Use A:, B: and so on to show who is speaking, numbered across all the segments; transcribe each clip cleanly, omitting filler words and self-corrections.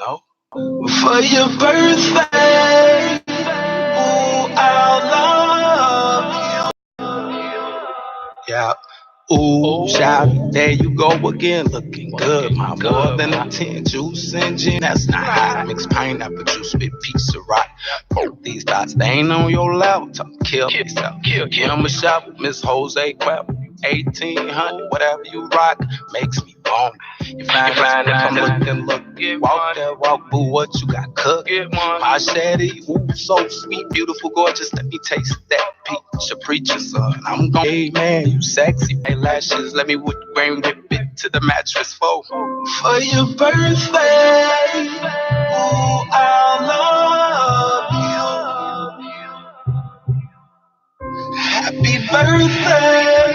A: No. For your birthday, ooh, I love you. Yeah. Ooh, shout, there you go again, looking good. My more than a 10, juice and gin, that's not hot. Mix pineapple juice with piece of rock. Both these dots, they ain't on your level. Tell me, kill yourself. Give him a shovel, Miss Jose Quell. 1800, whatever you rock, makes me bone. You find if I'm looking, walk that walk, boo, what you got cooked? My shetty, ooh, so sweet, beautiful, gorgeous, let me taste that peach. A preacher son, I'm going, hey man, you sexy, eyelashes, let me wood grain, whip it to the mattress for your birthday, ooh, I love you. Happy birthday,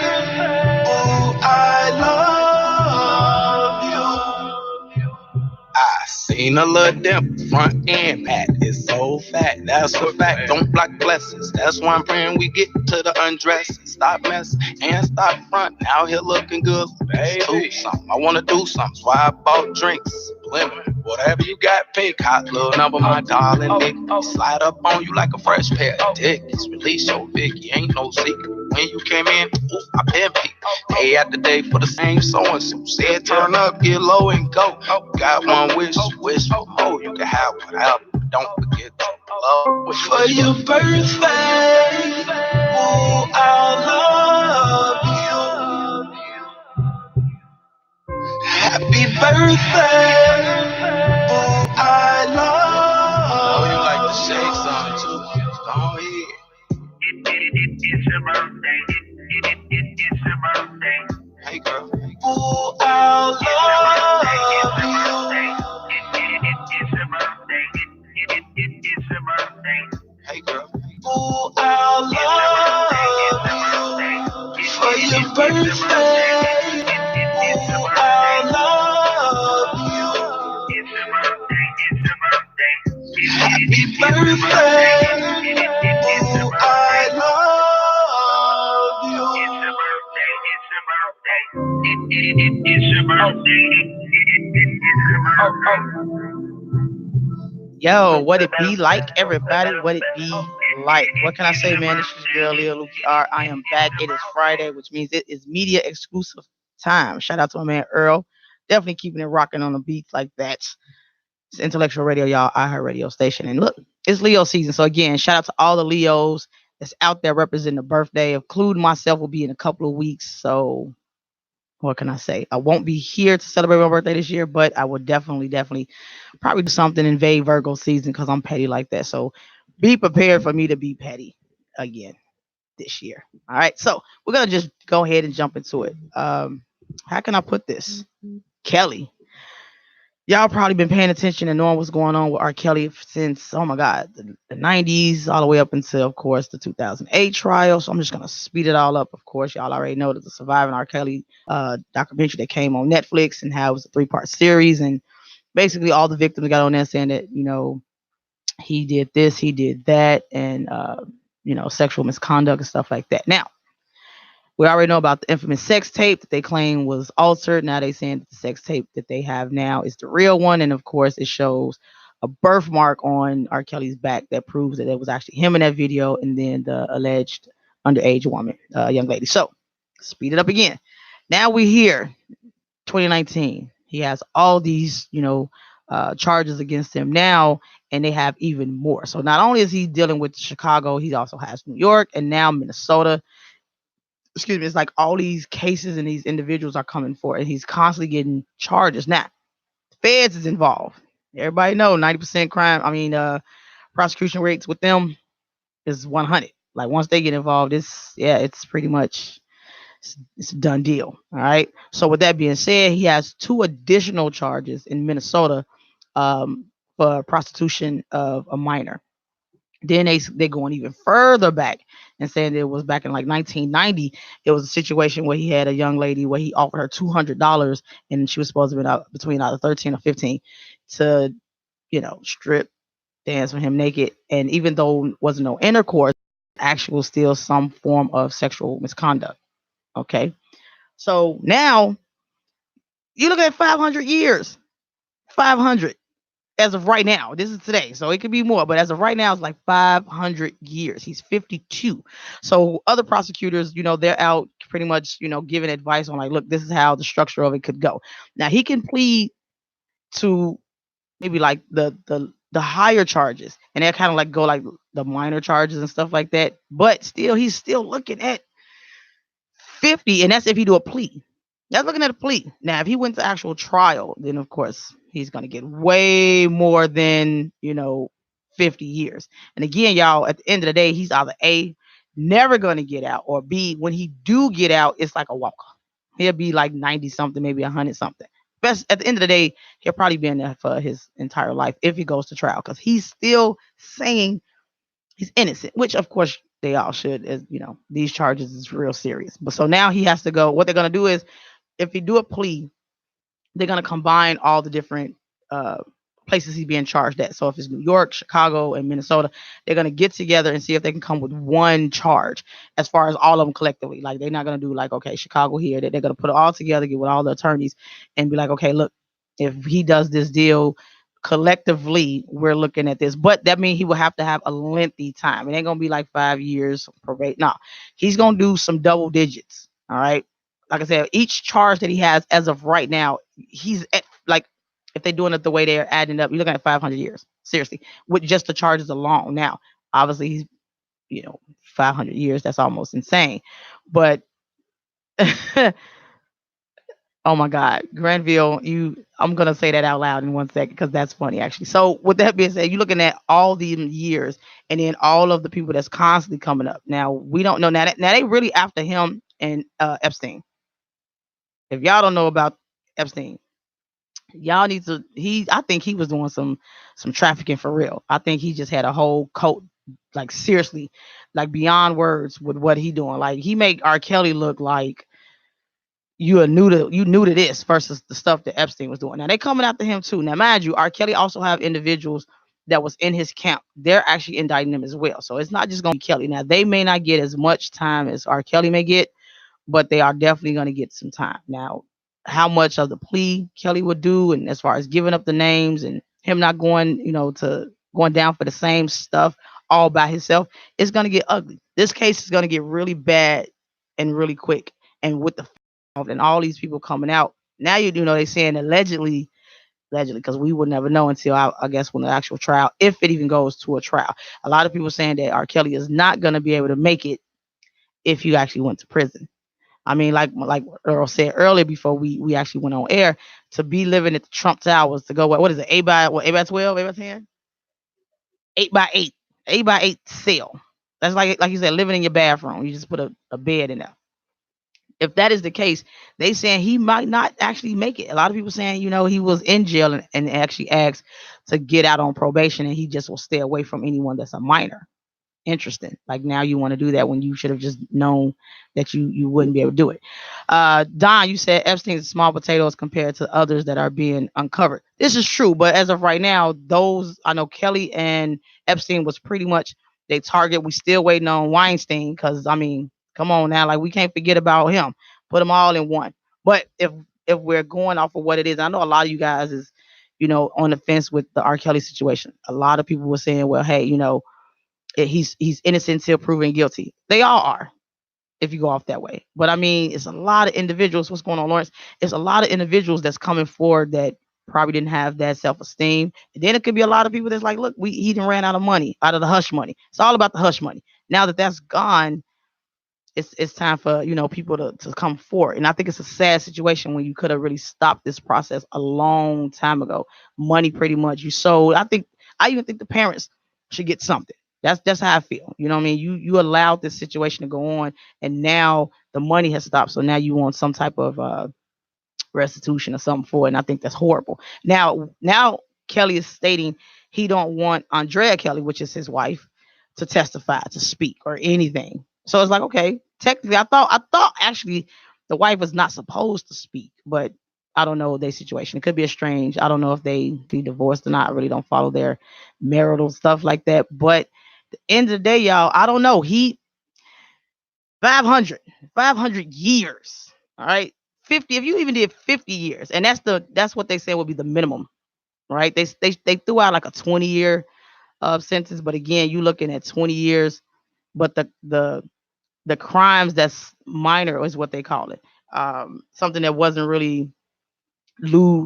A: ooh, I love you. I seen a little dimple, front and back. It's so fat, that's a fact. Don't block blessings. That's why I'm praying we get to the undressing. Stop messing and stop fronting. Out here looking good, baby. Something. I wanna do something. That's why I bought drinks. Lemon, whatever you got, pink. Hot little number, my darling nigga. Slide up on you like a fresh pair of dickies. Release your Vicky, ain't no secret. When you came in, ooh, I been peaked. Day after day for the same so-and-so. Said turn up, get low and go. Got one wish for more. You can have whatever. Don't forget to love. For your birthday, ooh, I love you. Happy birthday, ooh, I love you. Oh, you like to shake something too? Go ahead. It's your birthday. It's your birthday. Hey girl. Ooh, I love you. It's your birthday. It's your birthday. Hey girl. Ooh, I love you. For your birthday. Ooh, I love you. It's your birthday. It's your birthday. Happy birthday. Ooh, I love you. It's your birthday. It's your birthday. It's your birthday.
B: Yo, what it be like, everybody? What it be like? What can I say, man? This is your girl, Leo Luke R. I am back. It is Friday, which means it is media exclusive time. Shout out to my man Earl. Definitely keeping it rocking on the beats like that. It's Intellectual Radio, y'all, iHeartRadio station. And look, it's Leo season. So again, shout out to all the Leos that's out there representing the birthday. Including myself will be in a couple of weeks. So what can I say? I won't be here to celebrate my birthday this year, but I will definitely probably do something in Vague Virgo season because I'm petty like that. So be prepared for me to be petty again this year. All right. So we're gonna just go ahead and jump into it. How can I put this? Kelly. Y'all probably been paying attention and knowing what's going on with R. Kelly since, oh my God, the 90s, all the way up until, of course, the 2008 trial. So I'm just going to speed it all up. Of course, y'all already know that the Surviving R. Kelly documentary that came on Netflix and how it was a 3-part series. And basically all the victims got on there saying that, he did this, he did that, and, sexual misconduct and stuff like that. Now, we already know about the infamous sex tape that they claim was altered. Now they saying that the sex tape that they have now is the real one. And of course, it shows a birthmark on R. Kelly's back that proves that it was actually him in that video and then the alleged underage woman, young lady. So speed it up again. Now we're here, 2019. He has all these, charges against him now, and they have even more. So not only is he dealing with Chicago, he also has New York and now Minnesota. Excuse me, it's like all these cases and these individuals are coming for it. And he's constantly getting charges. Now, feds is involved. Everybody know 90% crime. Prosecution rates with them is 100. Like once they get involved, it's pretty much it's a done deal. All right. So with that being said, he has 2 additional charges in Minnesota for prostitution of a minor. Then they going even further back and saying that it was back in like 1990. It was a situation where he had a young lady where he offered her $200 and she was supposed to be between either 13 or 15 to, strip dance with him naked. And even though it wasn't no intercourse, actual still some form of sexual misconduct. Okay. So now you look at 500 years. 500 as of right now. This is today, so it could be more, but as of right now, it's like 500 years. He's 52. So other prosecutors, they're out pretty much, giving advice on like, look, this is how the structure of it could go. Now he can plead to maybe like the higher charges, and they kind of like go like the minor charges and stuff like that. But still, he's still looking at 50, and that's if he do a plea. That's looking at a plea. Now, if he went to actual trial, then of course he's gonna get way more than 50 years. And again, y'all, at the end of the day, he's either A, never gonna get out, or B, when he do get out, it's like a walk. He'll be like 90 something, maybe 100 something. Best at the end of the day, he'll probably be in there for his entire life if he goes to trial, because he's still saying he's innocent, which of course they all should. As these charges is real serious. But so now he has to go. What they're gonna do is, if he do a plea, they're gonna combine all the different uh, places he's being charged at. So if it's New York, Chicago, and Minnesota, they're gonna get together and see if they can come with one charge as far as all of them collectively. Like they're not gonna do like, okay, Chicago here. They're gonna put it all together, get with all the attorneys, and be like, okay, look, if he does this deal collectively, we're looking at this. But that means he will have to have a lengthy time. It ain't gonna be like 5 years probate. No, he's gonna do some double digits. All right. Like I said, each charge that he has as of right now, he's at, like, if they're doing it the way they're adding up, you're looking at 500 years. Seriously, with just the charges alone. Now, obviously, he's 500 years. That's almost insane. But oh my God, Granville, I'm gonna say that out loud in 1 second because that's funny actually. So with that being said, you're looking at all these years and then all of the people that's constantly coming up. Now we don't know now they really after him and Epstein. If y'all don't know about Epstein, y'all need to. I think he was doing some trafficking for real. I think he just had a whole cult, like seriously, like beyond words with what he doing. Like he make R. Kelly look like you knew to this versus the stuff that Epstein was doing. Now they coming after him too. Now mind you, R. Kelly also have individuals that was in his camp. They're actually indicting him as well. So it's not just gonna be Kelly. Now they may not get as much time as R. Kelly may get, but they are definitely gonna get some time. Now, how much of the plea Kelly would do, and as far as giving up the names and him not going, to going down for the same stuff all by himself, it's gonna get ugly. This case is gonna get really bad and really quick. And with the and all these people coming out. Now they saying allegedly, because we would never know until I guess when the actual trial, if it even goes to a trial. A lot of people saying that R. Kelly is not going to be able to make it if you actually went to prison. I mean, like Earl said earlier before we actually went on air, to be living at the Trump Towers, to go what is it, 8 by 12, 8 by 10, 8 by 8, 8 by 8 cell. That's like you said, living in your bathroom. You just put a bed in there. If that is the case, they saying he might not actually make it. A lot of people saying, he was in jail and actually asked to get out on probation, and he just will stay away from anyone that's a minor. Interesting. Like now you want to do that when you should have just known that you wouldn't be able to do it. Don, you said Epstein's small potatoes compared to others that are being uncovered. This is true, but as of right now, those I know Kelly and Epstein was pretty much they target. We still waiting on Weinstein because I mean, come on now, like we can't forget about him. Put them all in one. But if we're going off of what it is, I know a lot of you guys is on the fence with the R. Kelly situation. A lot of people were saying, well, hey, he's innocent till proven guilty. They all are, if you go off that way. But I mean, it's a lot of individuals. What's going on, Lawrence? It's a lot of individuals that's coming forward that probably didn't have that self-esteem. And then it could be a lot of people that's like, look, he done ran out of money, out of the hush money. It's all about the hush money. Now that that's gone, it's time for people to come forward. And I think it's a sad situation when you could have really stopped this process a long time ago. Money pretty much you sold. I even think the parents should get something. That's how I feel. You know what I mean? You allowed this situation to go on, and now the money has stopped. So now you want some type of restitution or something for it. And I think that's horrible. Now Kelly is stating he don't want Andrea Kelly, which is his wife, to testify, to speak, or anything. So it's like, okay, technically, I thought actually the wife was not supposed to speak, but I don't know their situation. It could be a strange. I don't know if they be divorced or not. I really don't follow their marital stuff like that. But the end of the day, y'all, I don't know. He 500 years. All right. 50. If you even did 50 years, and that's what they say would be the minimum. right? They threw out like a 20-year sentence, but again, you looking at 20 years, but the crimes that's minor is what they call it. Something that wasn't really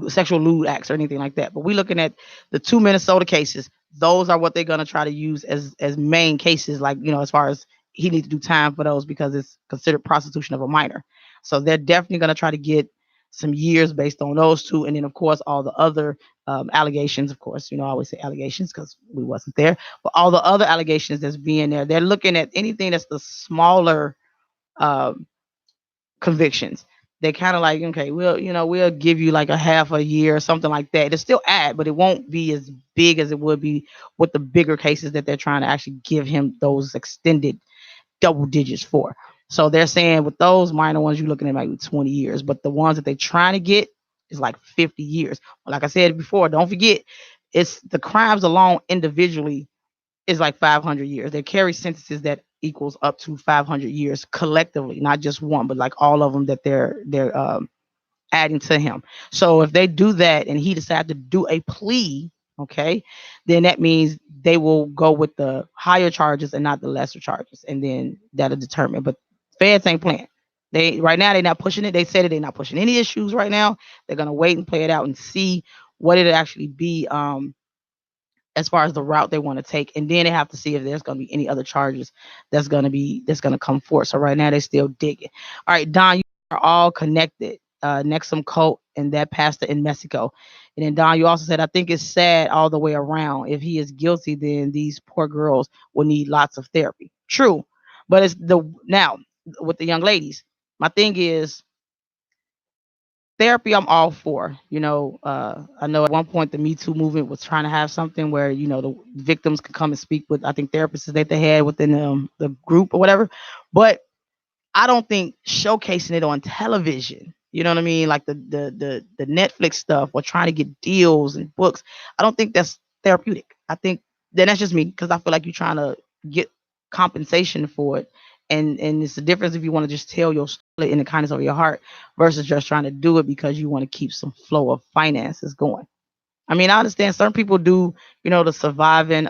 B: sexual lewd acts or anything like that. But we're looking at the two Minnesota cases. Those are what they're gonna try to use as main cases, like as far as he needs to do time for those because it's considered prostitution of a minor. So they're definitely gonna try to get some years based on those two, and then of course all the other allegations. Of course, I always say allegations because we wasn't there, but all the other allegations that's being there, they're looking at anything that's the smaller um, convictions. They kind of like, okay, we'll give you like a half a year or something like that. It'll still add, but it won't be as big as it would be with the bigger cases that they're trying to actually give him those extended double digits for. So they're saying with those minor ones, you're looking at maybe 20 years, but the ones that they're trying to get is like 50 years. Like I said before, don't forget, it's the crimes alone individually is like 500 years. They carry sentences that equals up to 500 years collectively, not just one, but like all of them that they're adding to him. So if they do that and he decides to do a plea, okay, then that means they will go with the higher charges and not the lesser charges, and then that'll determine. But feds ain't playing. They right now they're not pushing it. They said that they're not pushing any issues right now. They're gonna wait and play it out and see what it'll actually be. As far as the route they want to take, and then they have to see if there's going to be any other charges that's going to come forth. So right now they're still digging. All right, Don, you are all connected. Nexum cult and that pastor in Mexico, and then Don, you also said I think it's sad all the way around. If he is guilty, then these poor girls will need lots of therapy. True, but it's the now with the young ladies. My thing is therapy I'm all for. I know at one point the Me Too movement was trying to have something where, the victims could come and speak with, I think, therapists that they had within the group or whatever. But I don't think showcasing it on television, you know what I mean? Like the Netflix stuff or trying to get deals and books. I don't think that's therapeutic. I think then that's just me because I feel like you're trying to get compensation for it. And it's the difference if you want to just tell your story in the kindness of your heart versus just trying to do it because you want to keep some flow of finances going. I mean, I understand certain people do, the surviving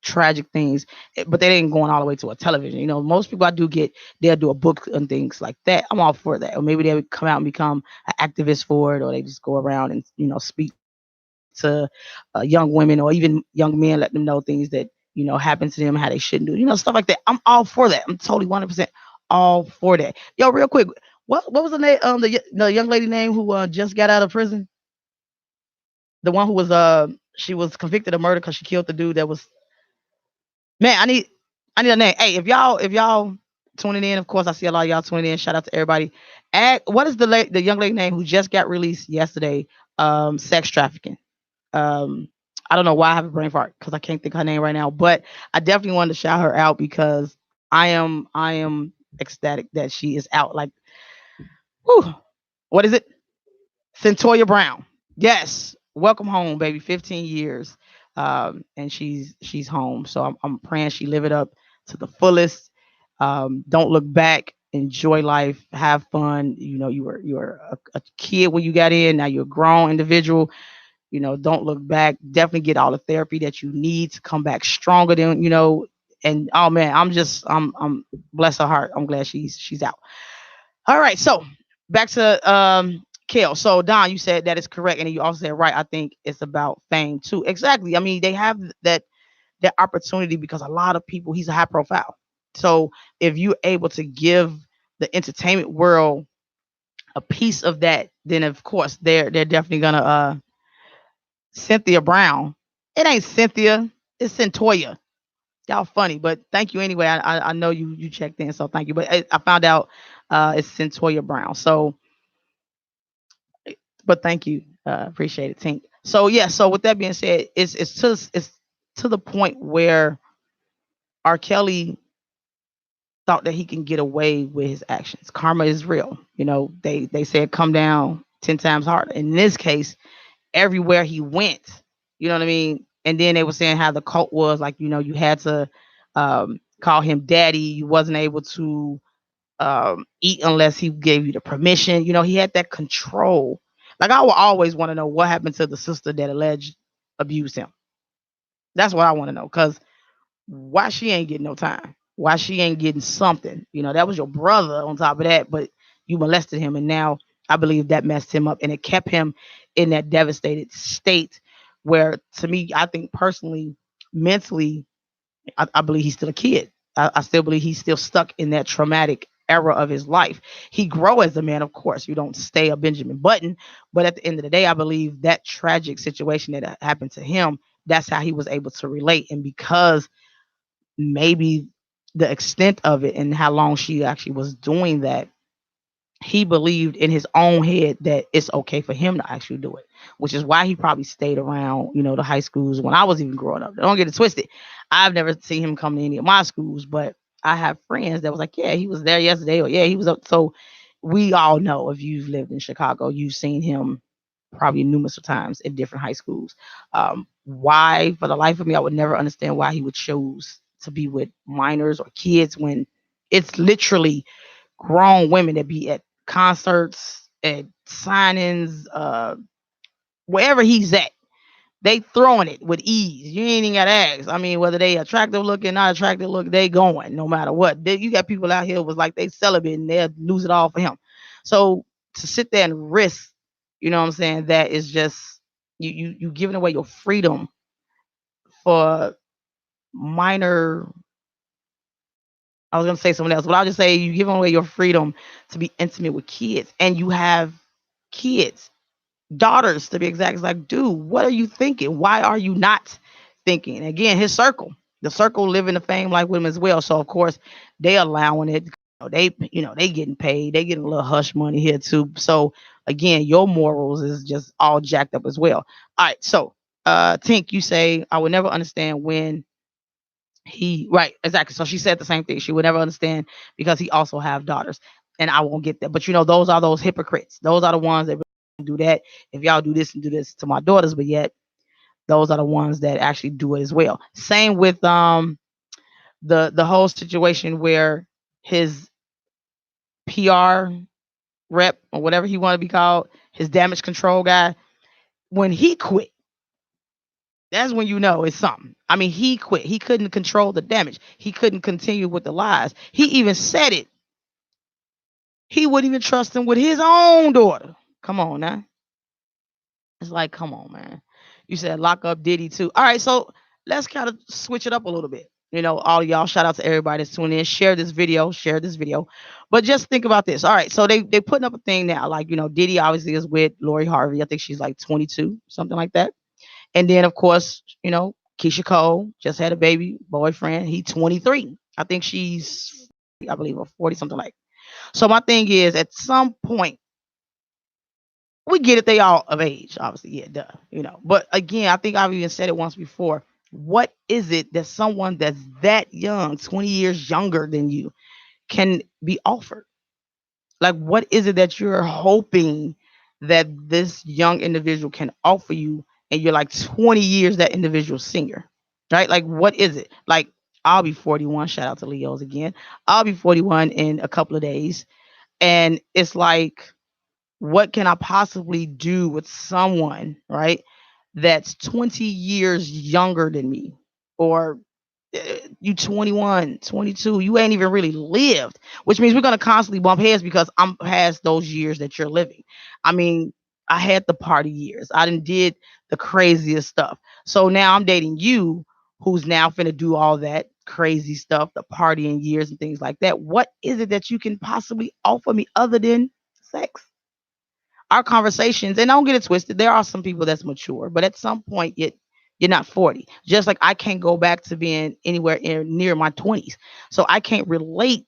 B: tragic things, but they ain't going all the way to a television. Most people I do get, they'll do a book and things like that. I'm all for that. Or maybe they would come out and become an activist for it, or they just go around and, speak to young women or even young men, let them know things that, happen to them, how they shouldn't do, stuff like that. I'm all for that. I'm totally 100% all for that. Yo, real quick, what was the name, the young lady name who just got out of prison? The one who was she was convicted of murder because she killed the dude that was. Man, I need a name. Hey, if y'all tuning in, of course I see a lot of y'all tuning in. Shout out to everybody. What is the young lady name who just got released yesterday? Sex trafficking. Um, I don't know why I have a brain fart because I can't think of her name right now, but I definitely wanted to shout her out because I am ecstatic that she is out. Like, whew, what is it? Centoya Brown. Yes. Welcome home, baby. 15 years. And she's home. So I'm praying she live it up to the fullest. Don't look back. Enjoy life. Have fun. You were a kid when you got in. Now you're a grown individual. Don't look back. Definitely get all the therapy that you need to come back stronger than. And oh man, I'm bless her heart. I'm glad she's out. All right, so back to Kale. So Don, you said that is correct, and you also said right. I think it's about fame too. Exactly. I mean, they have that opportunity because a lot of people. He's a high profile. So if you're able to give the entertainment world a piece of that, then of course they're definitely gonna Cynthia Brown. It ain't Cynthia. It's Centoya. Y'all funny, but thank you anyway. I know you checked in, so thank you. But I found out it's Centoya Brown. So but thank you. Appreciate it, Tink. So yeah, so with that being said, it's to the point where R. Kelly thought that he can get away with his actions. Karma is real. They said come down 10 times harder. In this case, everywhere he went, you know what I mean? And then they were saying how the cult was like, you had to call him daddy. You wasn't able to eat unless he gave you the permission. He had that control. Like I will always want to know what happened to the sister that alleged abused him. That's what I want to know. Cause why she ain't getting no time? Why she ain't getting something? You know, that was your brother on top of that, but you molested him, and now I believe that messed him up, and it kept him in that devastated state. Where, to me, I think personally, mentally, I believe he's still a kid. I still believe he's still stuck in that traumatic era of his life. He grow as a man, of course. You don't stay a Benjamin Button, but at the end of the day, I believe that tragic situation that happened to him. That's how he was able to relate, and because maybe the extent of it and how long she actually was doing that, he believed in his own head that it's okay for him to actually do it, which is why he probably stayed around, the high schools when I was even growing up. Don't get it twisted. I've never seen him come to any of my schools, but I have friends that was like, yeah, he was there yesterday, or yeah, he was up. So we all know, if you've lived in Chicago, you've seen him probably numerous of times in different high schools. Why, for the life of me, I would never understand why he would choose to be with minors or kids when it's literally grown women that be at concerts, at signings, wherever he's at. They throwing it with ease. You ain't even got to ask. I mean, whether they attractive looking, not attractive looking, they going no matter what. You got people out here was like they celibate and they'll lose it all for him. So to sit there and risk, you know what I'm saying, that is just you giving away your freedom for minor. I was gonna say something else, but I'll just say you giving away your freedom to be intimate with kids, and you have kids, daughters to be exact. It's like, dude, what are you thinking? Why are you not thinking? Again, his circle, the circle living the fame like with him as well. So of course they allowing it. They getting paid. They getting a little hush money here too. So again, your morals is just all jacked up as well. All right, so Tink, you say I would never understand when he right, exactly. So she said the same thing. She would never understand because he also have daughters, and I won't get that. But those are those hypocrites. Those are the ones that do that. If y'all do this and do this to my daughters, but yet those are the ones that actually do it as well. Same with the whole situation where his PR rep or whatever he want to be called, his damage control guy, when he quit, that's when you know it's something. I mean, he quit. He couldn't control the damage. He couldn't continue with the lies. He even said it. He wouldn't even trust him with his own daughter. Come on now. It's like, come on, man. You said lock up Diddy too. All right, so let's kind of switch it up a little bit. All of y'all, shout out to everybody that's tuning in. Share this video, share this video. But just think about this. All right, so they putting up a thing now. Like, Diddy obviously is with Lori Harvey. I think she's like 22, something like that. And then, of course, Keisha Cole just had a baby boyfriend. He 23. I think she's, I believe, or 40, something like. So my thing is, at some point, we get it. They all of age, obviously. Yeah, duh. But again, I think I've even said it once before. What is it that someone that's that young, 20 years younger than you, can be offered? Like, what is it that you're hoping that this young individual can offer you, and you're like 20 years that individual senior, right? Like, what is it? Like, I'll be 41. Shout out to Leos again. I'll be 41 in a couple of days, and it's like, what can I possibly do with someone, right, that's 20 years younger than me, or you 21, 22, you ain't even really lived, which means we're going to constantly bump heads because I'm past those years that you're living. I mean, I had the party years. I did the craziest stuff. So now I'm dating you, who's now finna do all that crazy stuff, the partying years and things like that. What is it that you can possibly offer me other than sex? Our conversations, and don't get it twisted, there are some people that's mature, but at some point you're not 40. Just like I can't go back to being anywhere near my 20s. So I can't relate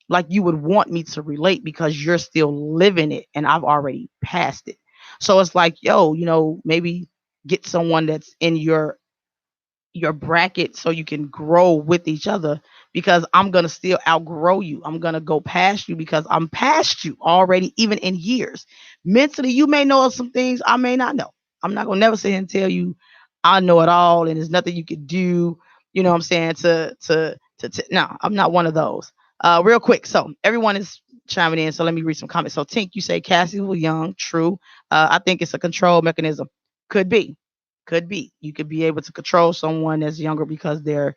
B: like you would want me to relate because you're still living it and I've already passed it. So it's like, yo, maybe get someone that's in your bracket so you can grow with each other, because I'm going to still outgrow you. I'm going to go past you because I'm past you already, even in years. Mentally, you may know some things I may not know. I'm not going to never sit here and tell you I know it all and there's nothing you could do, you know what I'm saying, no, I'm not one of those. Real quick. So everyone is chiming in. So let me read some comments. So Tink, you say Cassie was young. True. I think it's a control mechanism. Could be. Could be. You could be able to control someone that's younger because their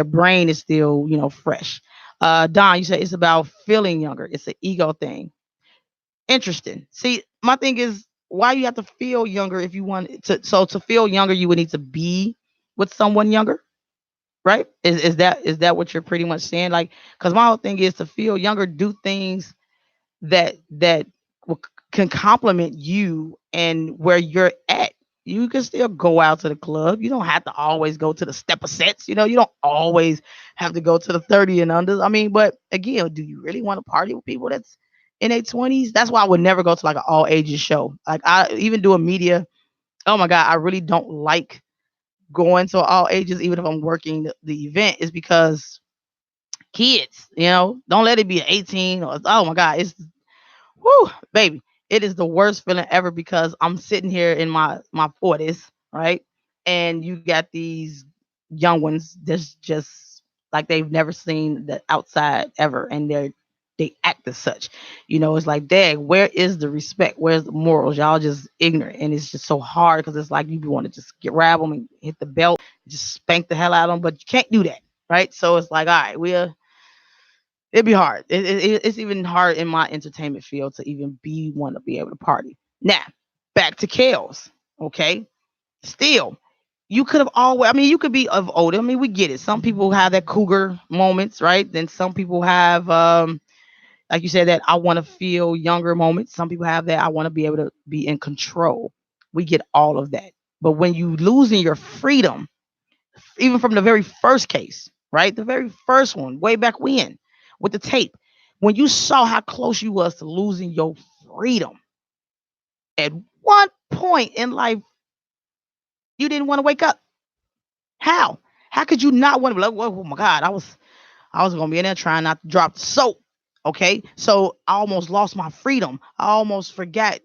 B: brain is still, fresh. Don, you say it's about feeling younger. It's an ego thing. Interesting. See, my thing is why you have to feel younger if you want to. So to feel younger, you would need to be with someone younger, right? Is that what you're pretty much saying? Like, because my whole thing is to feel younger, do things that can complement you and where you're at. You can still go out to the club. You don't have to always go to the stepper sets. You don't always have to go to the 30 and unders. I mean, but again, do you really want to party with people that's in their 20s? That's why I would never go to like an all ages show. Like I even doing media. Oh my God, I really don't like going to all ages, even if I'm working the event, is because kids, don't let it be 18 or oh my God, it's whoo, baby, it is the worst feeling ever because I'm sitting here in my 40s, right? And you got these young ones that's just like they've never seen the outside ever, and they act as such. It's like, dang, where is the respect? Where's the morals? Y'all just ignorant, and it's just so hard because it's like you want to just grab them and hit the belt, just spank the hell out of them, but you can't do that, right? So it's like, all right, it'd be hard. It's even hard in my entertainment field to even want to be able to party. Now, back to Kales. Okay. Still, you could have always, I mean, you could be of older. I mean, we get it. Some people have that cougar moments, right? Then some people have, like you said, that I want to feel younger moments. Some people have that I want to be able to be in control. We get all of that. But when you losing your freedom, even from the very first case, right? The very first one, way back when, with the tape, when you saw how close you was to losing your freedom, at one point in life, you didn't want to wake up. How? How could you not want to be like, oh my God, I was gonna be in there trying not to drop the soap. Okay. So I almost lost my freedom. I almost forgot,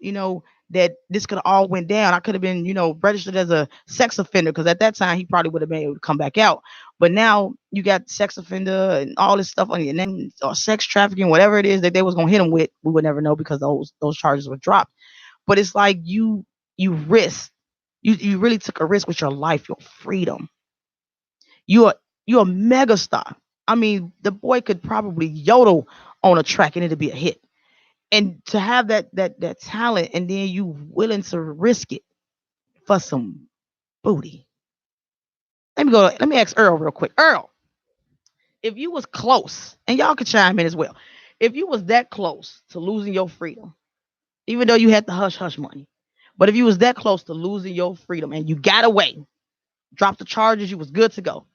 B: that this could have all went down. I could have been, registered as a sex offender because at that time he probably would have been able to come back out. But now you got sex offender and all this stuff on your name or sex trafficking, whatever it is that they was gonna hit him with, we would never know because those charges were dropped. But it's like you risk, you really took a risk with your life, your freedom. You're a mega star. I mean, the boy could probably yodel on a track and it'd be a hit. And to have that talent and then you willing to risk it for some booty. Let me ask Earl real quick. Earl, if you was close, and y'all could chime in as well, if you was that close to losing your freedom, even though you had the hush hush money, but if you was that close to losing your freedom and you got away, dropped the charges, you was good to go.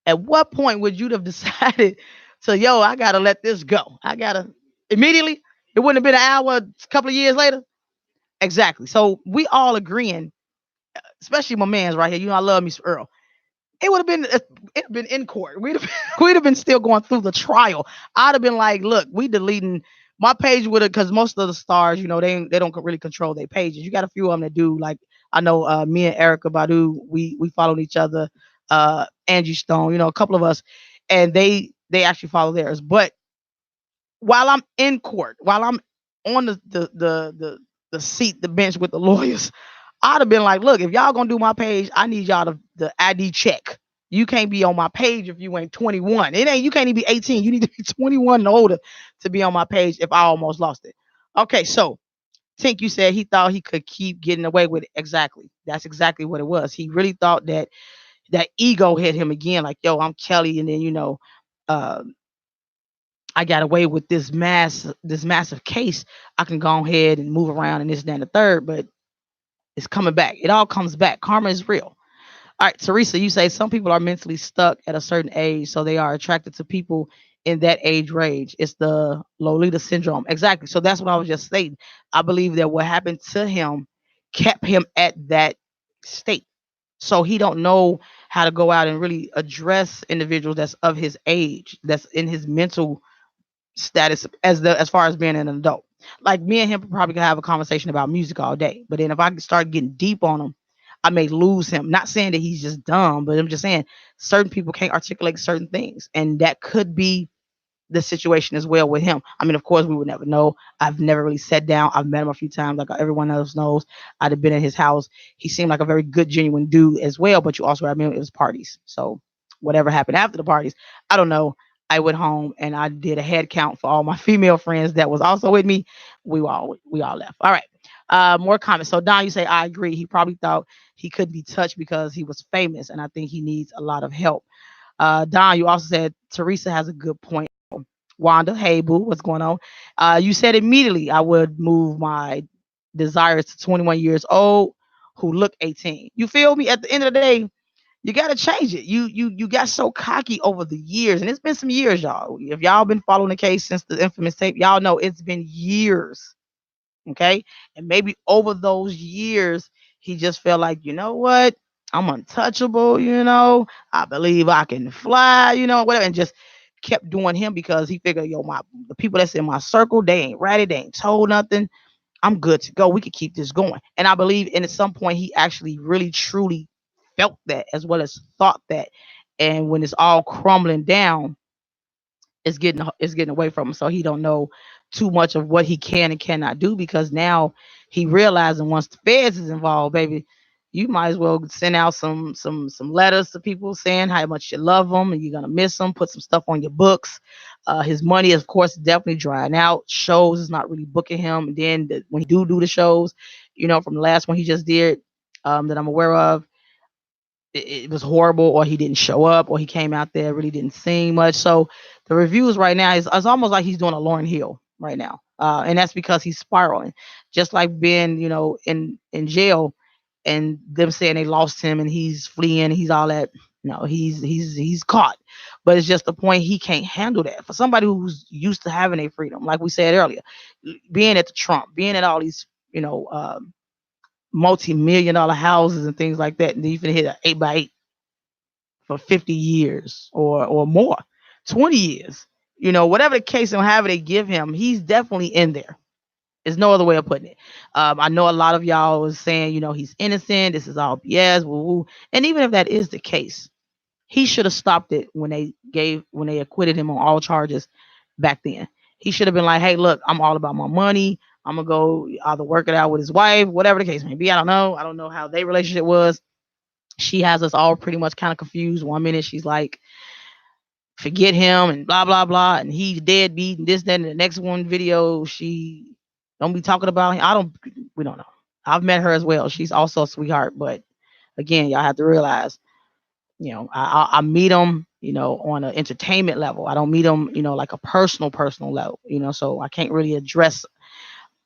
B: At what point would you have decided to, yo, I gotta let this go? I gotta immediately. It wouldn't have been an hour, a couple of years later. Exactly. So we all agreeing, especially my man's right here. I love me some Earl. It would have been in court. We'd have we'd have been still going through the trial. I'd have been like, look, we deleting my page would have because most of the stars, they don't really control their pages. You got a few of them that do. Like I know me and Erica Badu, we followed each other. Angie Stone, a couple of us, and they actually follow theirs. But while I'm in court, while I'm on the seat, the bench with the lawyers, I'd have been like, look, if y'all gonna do my page, I need y'all to the ID check. You can't be on my page if you ain't 21. You can't even be 18. You need to be 21 and older to be on my page if I almost lost it. Okay, so Tink, you said he thought he could keep getting away with it. Exactly. That's exactly what it was. He really thought that ego hit him again, like, yo, I'm Kelly, and then uh, I got away with this massive case. I can go ahead and move around and this, that, and the third, but it's coming back. It all comes back. Karma is real. All right, Teresa, you say some people are mentally stuck at a certain age, so they are attracted to people in that age range. It's the Lolita syndrome. Exactly. So that's what I was just stating. I believe that what happened to him kept him at that state. So he don't know how to go out and really address individuals that's of his age, that's in his mental status as far as being an adult. Like me and him probably could have a conversation about music all day, but then if I start getting deep on him, I may lose him. Not saying that he's just dumb, but I'm just saying certain people can't articulate certain things, and that could be the situation as well with him. I mean, of course, we would never know. I've never really sat down. I've met him a few times, like everyone else knows. I'd have been at his house. He seemed like a very good, genuine dude as well. But you also, I mean, it was parties. So whatever happened after the parties, I don't know. I went home and I did a head count for all my female friends that was also with me. We all left. All right. More comments. So Don, you say I agree. He probably thought he couldn't be touched because he was famous, and I think he needs a lot of help. Don, you also said Teresa has a good point. Wanda, hey boo, what's going on? You said immediately I would move my desires to 21 years old who look 18. You feel me? At the end of the day, you got to change it. You got so cocky over the years, and it's been some years, y'all. If y'all been following the case since the infamous tape, y'all know it's been years. Okay. And maybe over those years, he just felt like, you know what? I'm untouchable, I believe I can fly, whatever, and just kept doing him because he figured, yo, the people that's in my circle, they ain't ratty, they ain't told nothing. I'm good to go. We could keep this going. And I believe and at some point he actually really truly felt that as well as thought that. And when it's all crumbling down, it's getting away from him. So he don't know too much of what he can and cannot do because now he realizing once the feds is involved, baby, you might as well send out some letters to people saying how much you love them and you're gonna miss them. Put some stuff on your books. His money, of course, is definitely drying out. Shows is not really booking him. And then when he do the shows, from the last one he just did, that I'm aware of, it was horrible, or he didn't show up, or he came out there really didn't sing much. So the reviews right now is it's almost like he's doing a Lauryn Hill right now, and that's because he's spiraling, just like being in jail, and them saying they lost him and he's fleeing, he's all that. No, he's caught, but it's just the point he can't handle that. For somebody who's used to having a freedom, like we said earlier, being at the Trump, being at all these multi-million dollar houses and things like that, and then you finna hit an 8x8 for 50 years or more, 20 years, whatever the case and however they give him, he's definitely in there. There's no other way of putting it. I know a lot of y'all was saying, he's innocent. This is all BS. Woo, woo. And even if that is the case, he should have stopped it when they acquitted him on all charges back then. He should have been like, hey, look, I'm all about my money. I'm gonna go either work it out with his wife, whatever the case may be. I don't know. I don't know how their relationship was. She has us all pretty much kind of confused. One minute she's like, forget him and blah blah blah, and he's deadbeat and this, that, and the next one video she don't be talking about him. We don't know. I've met her as well. She's also a sweetheart, but again, y'all have to realize, I meet them, on an entertainment level. I don't meet them, like a personal level, so I can't really address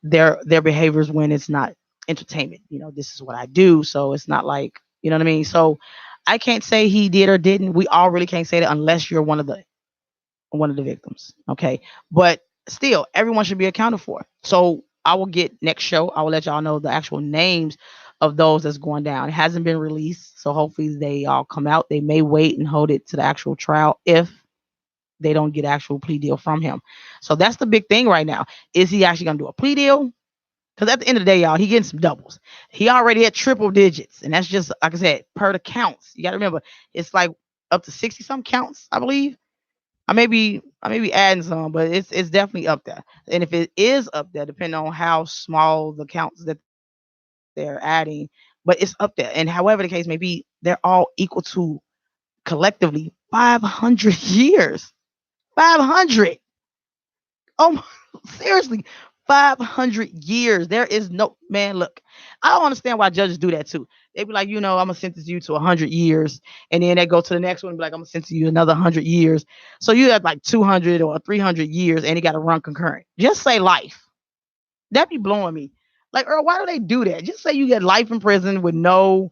B: their behaviors when it's not entertainment. This is what I do, so it's not like, you know what I mean. So I can't say he did or didn't. We all really can't say that unless you're one of the victims. Okay. But still, everyone should be accounted for. So I will get next show. I will let y'all know the actual names of those that's going down. It hasn't been released. So hopefully they all come out. They may wait and hold it to the actual trial if they don't get actual plea deal from him. So that's the big thing right now. Is he actually going to do a plea deal? Because at the end of the day, y'all, he getting some doubles. He already had triple digits. And that's just, like I said, per the counts. You got to remember, it's like up to 60 some counts, I believe. I may be adding some, but it's definitely up there. And if it is up there, depending on how small the counts that they're adding, but it's up there. And however the case may be, they're all equal to collectively 500 years. 500. Oh, seriously, 500 years. There is no man. Look, I don't understand why judges do that too. They be like, I'm gonna sentence you to 100 years, and then they go to the next one and be like, I'm gonna sentence you another 100 years. So you have like 200 or 300 years, and it got to run concurrent. Just say life. That be blowing me. Like, Earl, why do they do that? Just say you get life in prison with no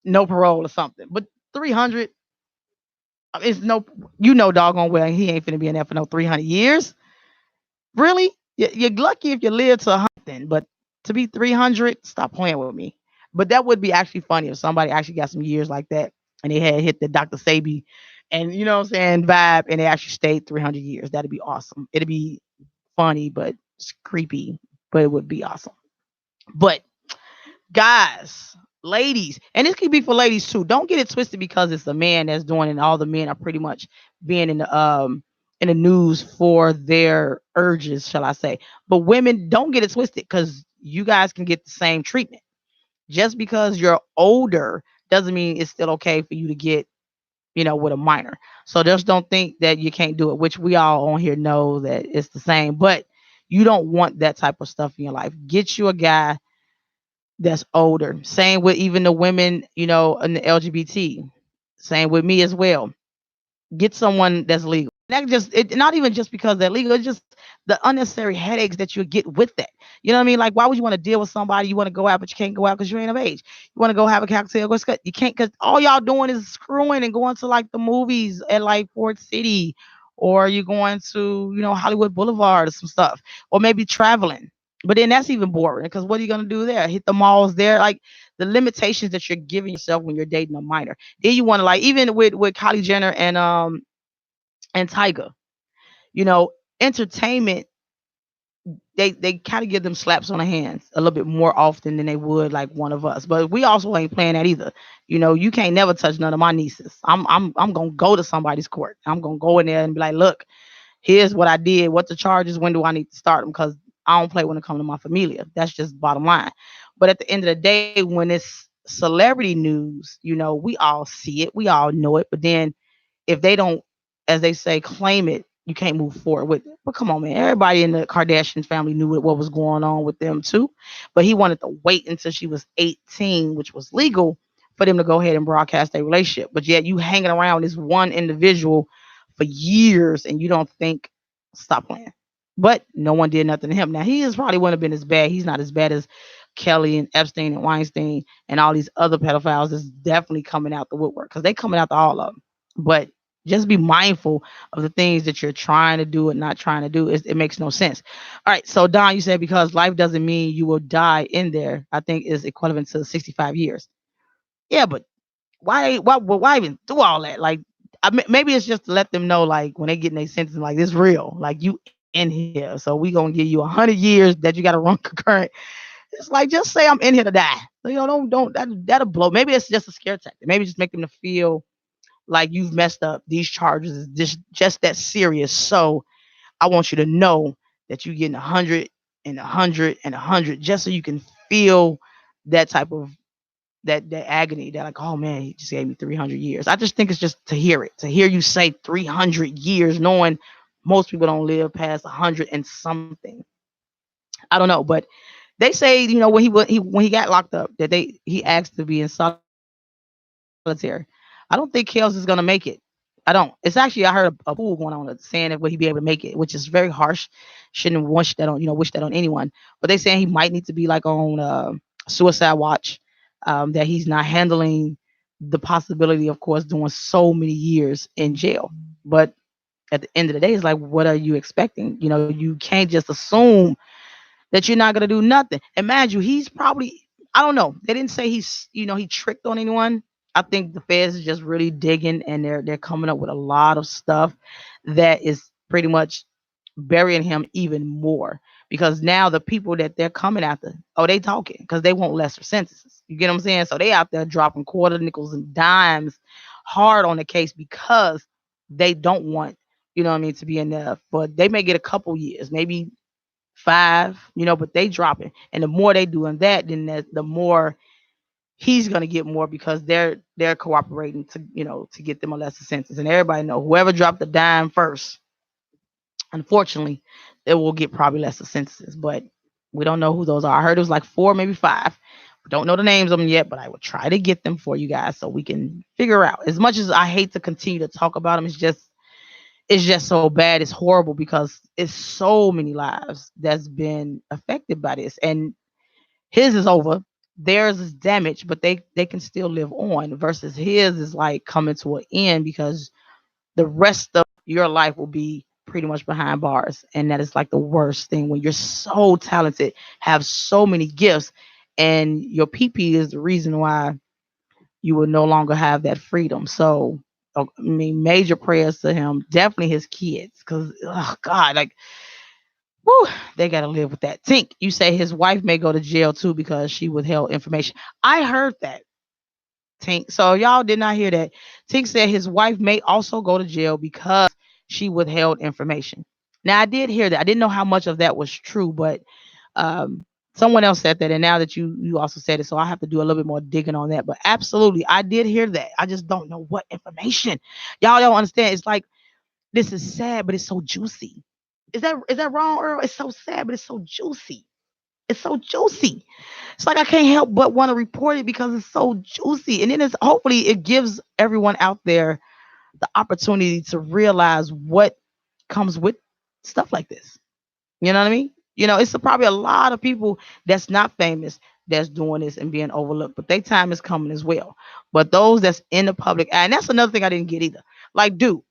B: parole or something. But 300, it's no, doggone well he ain't finna be in there for no 300 years. Really? You're lucky if you live to 100, but to be 300, stop playing with me. But that would be actually funny if somebody actually got some years like that and they had hit the Dr. Sabi and, you know what I'm saying, vibe, and they actually stayed 300 years. That'd be awesome. It'd be funny, but it's creepy, but it would be awesome. But guys, ladies, and this could be for ladies too. Don't get it twisted because it's a man that's doing it and all the men are pretty much being in the in the news for their urges, shall I say. But women, don't get it twisted, because you guys can get the same treatment. Just because you're older doesn't mean it's still okay for you to get, with a minor. So just don't think that you can't do it, which we all on here know that it's the same. But you don't want that type of stuff in your life. Get you a guy that's older. Same with even the women, in the LGBT. Same with me as well. Get someone that's legal. That just not even just because they're legal, it's just the unnecessary headaches that you get with that. You know what I mean? Like, why would you want to deal with somebody you want to go out, but you can't go out because you ain't of age? You want to go have a cocktail, you can't, because all y'all doing is screwing and going to like the movies at like Fort City, or you're going to, Hollywood Boulevard or some stuff, or maybe traveling. But then that's even boring, because what are you gonna do there? Hit the malls there? Like, the limitations that you're giving yourself when you're dating a minor. Then you want to, like, even with Kylie Jenner and Tiger, you know, entertainment, they kind of give them slaps on the hands a little bit more often than they would like one of us. But we also ain't playing that either. You can't never touch none of my nieces. I'm gonna go to somebody's court. I'm gonna go in there and be like, look, here's what I did, what the charges, when do I need to start them? Because I don't play when it comes to my familia. That's just bottom line. But at the end of the day, when it's celebrity news, we all see it, we all know it. But then if they don't, as they say, claim it, you can't move forward with it. But come on, man. Everybody in the Kardashian family knew what was going on with them too. But he wanted to wait until she was 18, which was legal, for them to go ahead and broadcast their relationship. But yet you hanging around this one individual for years and you don't think, stop playing. But no one did nothing to him. Now he is probably wouldn't have been as bad. He's not as bad as Kelly and Epstein and Weinstein and all these other pedophiles that's definitely coming out the woodwork, because they coming out to all of them. But just be mindful of the things that you're trying to do and not trying to do. It makes no sense. All right. So Don, you said because life doesn't mean you will die in there, I think is equivalent to 65 years. Yeah, but why even do all that? Like, maybe it's just to let them know, like, when they get in their sentence, like, this real, like, you in here, so we gonna give you 100 years that you got to run concurrent. It's like, just say I'm in here to die. Don't that'll blow. Maybe it's just a scare tactic. Maybe just make them to feel like you've messed up. These charges is just that serious. So I want you to know that you're getting 100 and 100 and 100, just so you can feel that type of that agony. That, like, oh man, he just gave me 300 years. I just think it's just to hear it, to hear you say 300 years, knowing most people don't live past 100 and something. I don't know, but they say, when he got locked up, that he asked to be in solitary. I don't think Kels is gonna make it. I don't. It's actually, I heard a pool going on that's saying that will he be able to make it, which is very harsh. Shouldn't wish that on anyone. But they saying he might need to be like on suicide watch. That he's not handling the possibility, of course, doing so many years in jail. But at the end of the day, it's like, what are you expecting? You can't just assume that you're not gonna do nothing. And mind you, he's probably, I don't know. They didn't say he tricked on anyone. I think the feds is just really digging, and they're coming up with a lot of stuff that is pretty much burying him even more, because now the people that they're coming after, oh, they talking because they want lesser sentences. You get what I'm saying? So they out there dropping quarter nickels and dimes hard on the case, because they don't want, what I mean, to be in there. But they may get a couple years, maybe 5, but they dropping. And the more they doing that, then the more he's gonna get more, because they're cooperating to get them a lesser sentence. And everybody know, whoever dropped the dime first, unfortunately, they will get probably lesser sentences. But we don't know who those are. I heard it was like 4, maybe 5. Don't know the names of them yet, but I will try to get them for you guys so we can figure out. As much as I hate to continue to talk about them, it's just so bad. It's horrible, because it's so many lives that's been affected by this. And his is over. Theirs is damaged, but they can still live on. Versus his is like coming to an end, because the rest of your life will be pretty much behind bars. And that is like the worst thing, when you're so talented, have so many gifts, and your PP is the reason why you will no longer have that freedom. So, I mean, major prayers to him, definitely his kids, because, oh God, like, whew, they got to live with that. Tink, you say his wife may go to jail too because she withheld information. I heard that, Tink. So y'all did not hear that. Tink said his wife may also go to jail because she withheld information. Now I did hear that. I didn't know how much of that was true, but um, someone else said that, and now that you also said it, so I have to do a little bit more digging on that. But absolutely, I did hear that. I just don't know what information. Y'all don't understand. It's like this is sad, but it's so juicy. Is that wrong, Earl? It's so sad, but it's so juicy. It's so juicy. It's like I can't help but want to report it because it's so juicy. And then it's hopefully it gives everyone out there the opportunity to realize what comes with stuff like this. You know what I mean? It's probably a lot of people that's not famous that's doing this and being overlooked, but their time is coming as well. But those that's in the public eye, and that's another thing I didn't get either. Like, dude,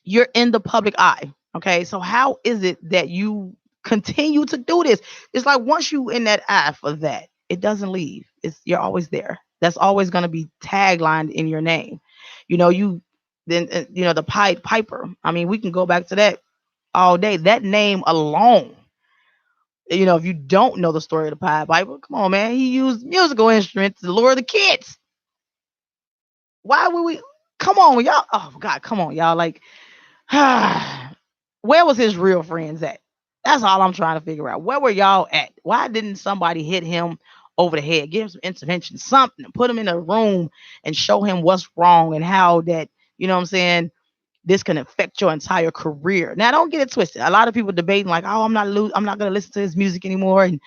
B: you're in the public eye. Okay. So how is it that you continue to do this? It's like once you in that eye for that, it doesn't leave. You're always there. That's always going to be taglined in your name. You then the Pied Piper. I mean, we can go back to that all day. That name alone. If you don't know the story of the Pied Piper, come on, man. He used musical instruments to lure the kids. Why would we? Come on, y'all. Oh God, come on, y'all. Like, where was his real friends at? That's all I'm trying to figure out. Where were y'all at? Why didn't somebody hit him over the head, give him some intervention, something, put him in a room and show him what's wrong and how that, you know what I'm saying, this can affect your entire career. Now, don't get it twisted. A lot of people debating like, oh, I'm not gonna listen to his music anymore, and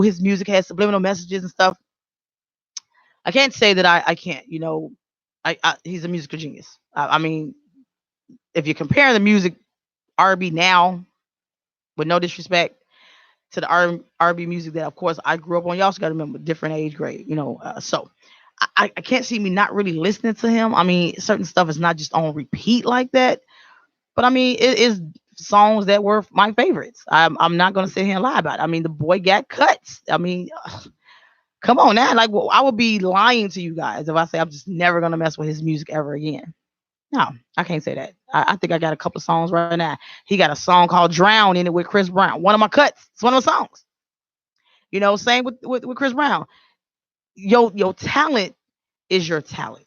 B: his music has subliminal messages and stuff. I can't say that I can't. He's a musical genius. I mean, if you're comparing the music R&B now, with no disrespect to the R&B music that, of course, I grew up on. You also got to remember different age grade, so I can't see me not really listening to him. I mean, certain stuff is not just on repeat like that, but I mean, it is songs that were my favorites. I'm not gonna sit here and lie about it. I mean, the boy got cuts. I mean, come on now, like, well, I would be lying to you guys if I say I'm just never gonna mess with his music ever again. No, I can't say that. I think I got a couple songs right now. He got a song called "Drown" in it with Chris Brown. One of my cuts. It's one of my songs. Same with Chris Brown. Your talent is your talent.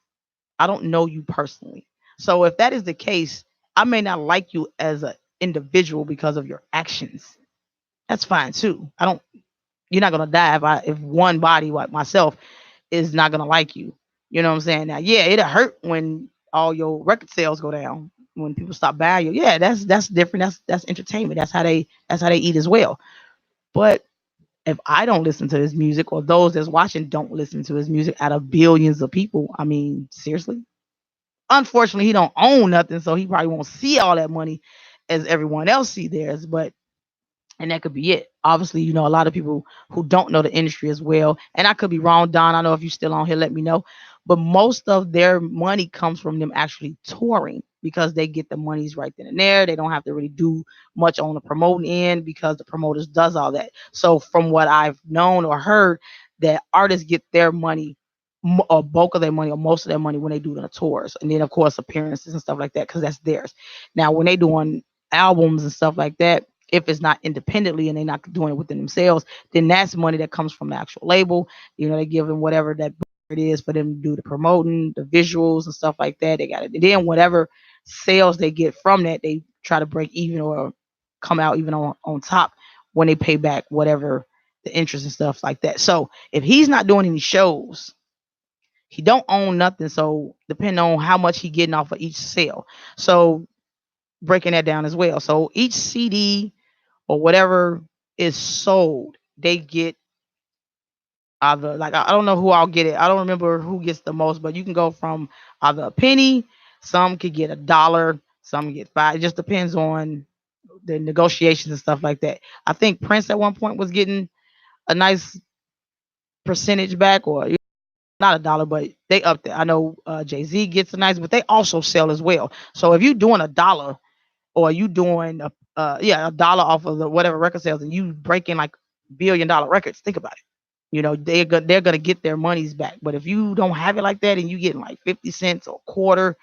B: I don't know you personally. So if that is the case, I may not like you as an individual because of your actions. That's fine too. I don't. You're not gonna die if one body like myself is not gonna like you. You know what I'm saying? Now, yeah, it'll hurt when all your record sales go down, when people stop buying you. Yeah, that's different. That's entertainment. That's how they eat as well. But if I don't listen to his music, or those that's watching don't listen to his music out of billions of people, I mean, seriously. Unfortunately, he don't own nothing, so he probably won't see all that money as everyone else see theirs. But and that could be it. Obviously, a lot of people who don't know the industry as well, and I could be wrong, Don. I know if you're still on here, let me know. But most of their money comes from them actually touring because they get the monies right then and there. They don't have to really do much on the promoting end because the promoters does all that. So from what I've known or heard, that artists get their money, a bulk of their money or most of their money when they do the tours, and then of course appearances and stuff like that because that's theirs. Now when they doing albums and stuff like that, if it's not independently and they're not doing it within themselves, then that's money that comes from the actual label. They give them whatever that it is for them to do the promoting, the visuals and stuff like that. They got it. And then whatever sales they get from that, they try to break even or come out even on top when they pay back whatever the interest and stuff like that. So if he's not doing any shows, he don't own nothing. So depending on how much he getting off of each sale. So breaking that down as well. So each CD or whatever is sold, they get either, like, I don't know who I'll get it. I don't remember who gets the most, but you can go from either a penny, some could get $1, some get 5. It just depends on the negotiations and stuff like that. I think Prince at one point was getting a nice percentage back, or not $1, but they upped it. I know Jay-Z gets a nice, but they also sell as well. So if you're doing $1, or you doing $1 off of the whatever record sales, and you breaking like $1 billion records, think about it. They're gonna get their monies back. But if you don't have it like that and you getting like 50 cents or a quarter,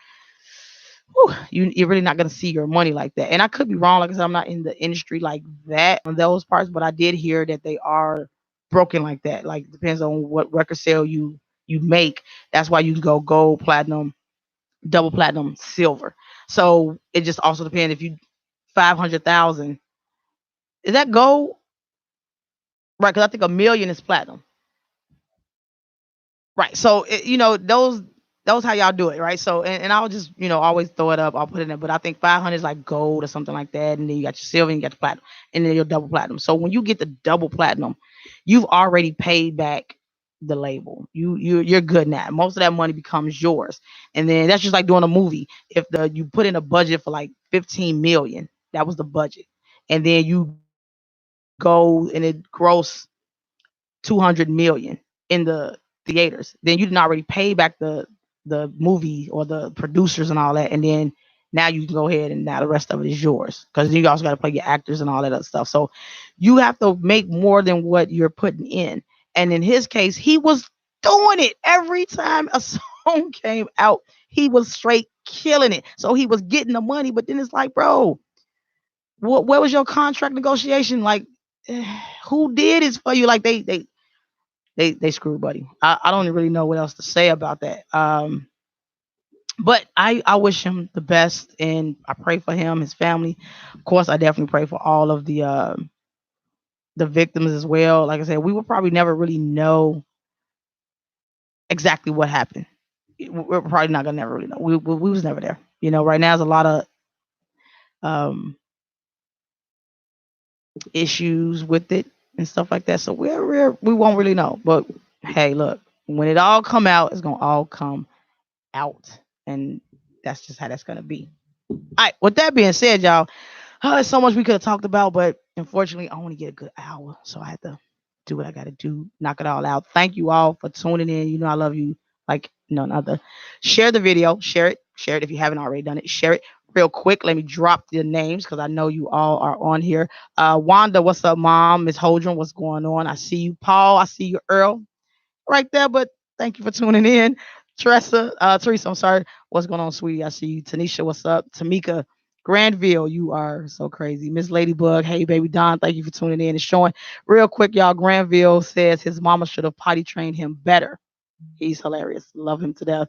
B: you're really not gonna see your money like that. And I could be wrong, like I said, I'm not in the industry like that on those parts, but I did hear that they are broken like that. Like, depends on what record sale you make. That's why you can go gold, platinum, double platinum, silver. So it just also depends if you 500,000 is that gold, right? Because I think a million is platinum. Right. So those how y'all do it, right? So and I'll just always throw it up. I'll put it in there, but I think 500 is like gold or something like that, and then you got your silver and you got the platinum, and then your double platinum. So when you get the double platinum, you've already paid back the label. You're good now. Most of that money becomes yours, and then that's just like doing a movie. If the you put in a budget for like 15 million, that was the budget, and then you go and it gross 200 million in the theaters, then you didn't already pay back the movie or the producers and all that, and then now you can go ahead and now the rest of it is yours because you also got to play your actors and all that other stuff. So you have to make more than what you're putting in. And in his case, he was doing it every time a song came out. He was straight killing it. So he was getting the money, but then it's like, bro, where was your contract negotiation? Like, who did this for you? Like they screwed buddy. I don't really know what else to say about that. But I wish him the best and I pray for him, his family. Of course, I definitely pray for all of the victims as well. Like I said, we will probably never really know exactly what happened. We're probably not gonna never really know. We was never there. Right now there's a lot of um, issues with it and stuff like that. So we won't really know. But hey, look, when it all come out, it's gonna all come out, and that's just how that's gonna be. All right. With that being said, y'all, there's so much we could have talked about, but unfortunately, I only get a good hour, so I had to do what I got to do, knock it all out. Thank you all for tuning in. I love you like none other. Share the video, share it if you haven't already done it. Share it real quick. Let me drop the names because I know you all are on here. Wanda, what's up, mom? Miss Holdren, what's going on? I see you, Paul. I see you, Earl right there, but thank you for tuning in. Teresa, I'm sorry. What's going on, sweetie? I see you. Tanisha, what's up? Tamika, Grandville, you are so crazy. Miss Ladybug, hey, baby Don, thank you for tuning in and showing. Real quick, y'all, Granville says his mama should have potty trained him better. He's hilarious. Love him to death.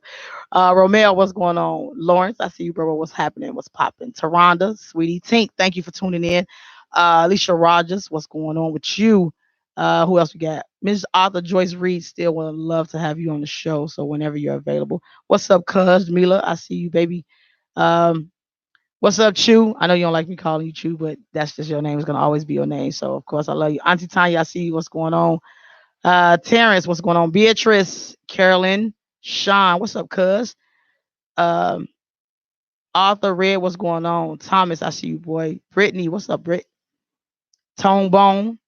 B: Romeo, what's going on? Lawrence, I see you, bro. What's happening? What's popping? Taronda, sweetie Tink, thank you for tuning in. Alicia Rogers, what's going on with you? Who else we got? Miss Arthur Joyce Reed still would love to have you on the show. So whenever you're available. What's up, cuz Mila? I see you, baby. Um, what's up, Chew? I know you don't like me calling you Chew, but that's just your name. It's gonna always be your name. So of course I love you. Auntie Tanya, I see you. What's going on? Terrence, what's going on? Beatrice, Carolyn, Sean, what's up, cuz? Um, Arthur Red, what's going on? Thomas, I see you, boy. Brittany, what's up, Britt? Tone Bone,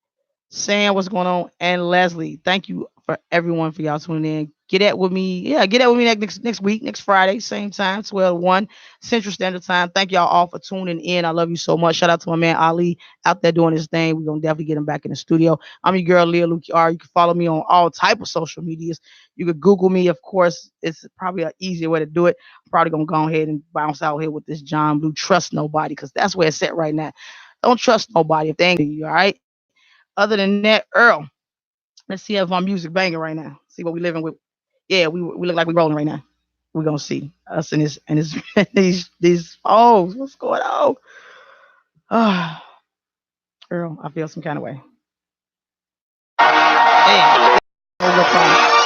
B: Sam, what's going on? And Leslie, thank you for everyone for y'all tuning in. Get that with me. Yeah, get that with me next week, next Friday, same time, 12 1 Central Standard Time. Thank y'all all for tuning in. I love you so much. Shout out to my man Ali out there doing his thing. We're gonna definitely get him back in the studio. I'm your girl Leah Luki R. You can follow me on all type of social medias. You could Google me, of course. It's probably an easier way to do it. I'm probably gonna go ahead and bounce out here with this John Blue. Trust nobody, because that's where it's at right now. Don't trust nobody if they ain't you, all right? Other than that, Earl, let's see if my music banging right now. See what we living with. Yeah, we look like we rolling right now. We're gonna see us in this these phones. What's going on? Ah, Earl, I feel some kind of way. Hey,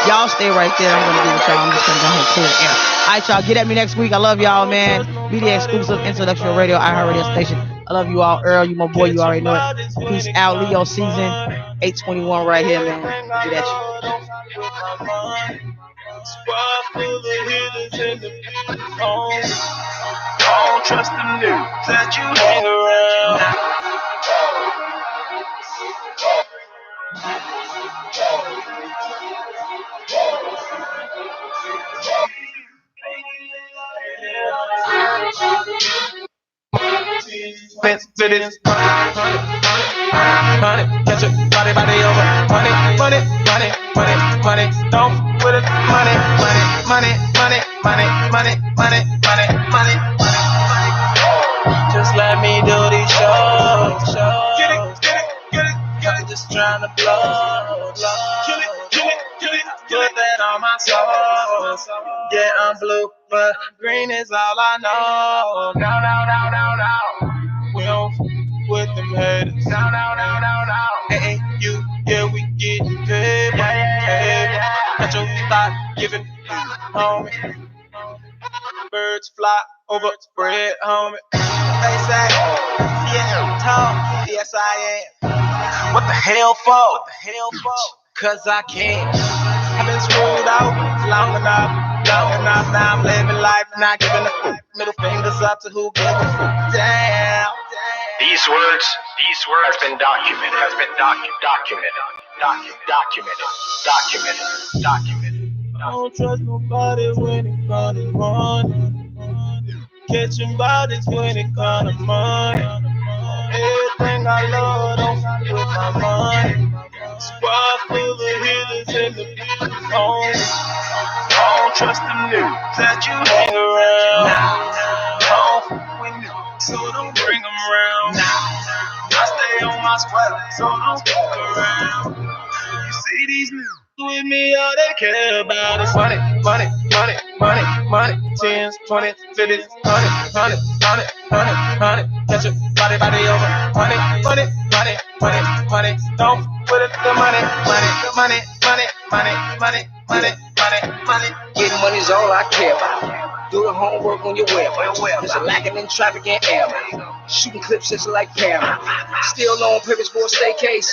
B: y'all stay right there. I'm gonna get with y'all. I'm just gonna go ahead and clear the air. All right, y'all. Get at me next week. I love y'all, man. Media exclusive, intellectual radio, iHeartRadio station. I love you all. Earl, you my boy. You already know it. Peace out. Leo season 821 right here, man. Get at you.
A: Squad full of hitters and the people on. Don't trust the news that you hang around. Fence to this money, catch a body over money, don't put it money. Just let me do these shows. Get it. Just trying to blow. Put that on my soul. sauce. Yeah, I'm blue, but green is all I know. No, no, no, no, no. We don't with them haters. No, no, no, no, no. Hey, you, yeah, we get paid. Yeah, yeah, yeah, yeah. Got your thought giving, homie. Birds fly over bread, homie. They say, yeah, Tom, yes I am. What the hell for? What the hell for? Cause I can. I've been screwed out long enough. Now I'm living life, not giving a fuck. Middle fingers up to who gives a fuck. Damn.
C: These words has been documented. Documented.
A: I don't trust nobody when it comes to money. Catching bodies when it comes to money. Everything I love don't fit with my money. Squad full of hitters and the bitches on me. I don't trust them niggas that you hang around. I don't fuck with niggas, so don't bring them around. I stay on my squad, so don't fuck around. You see these niggas with me, all they care about is money. Tens, 20s, 50s, 100. Catch your body over. Money. Don't put it to money.
D: Getting money's all I care about. Do the homework on your web. There's a lacking in traffic and air. Shooting clips just like Paramount. Still on purpose for a staycase.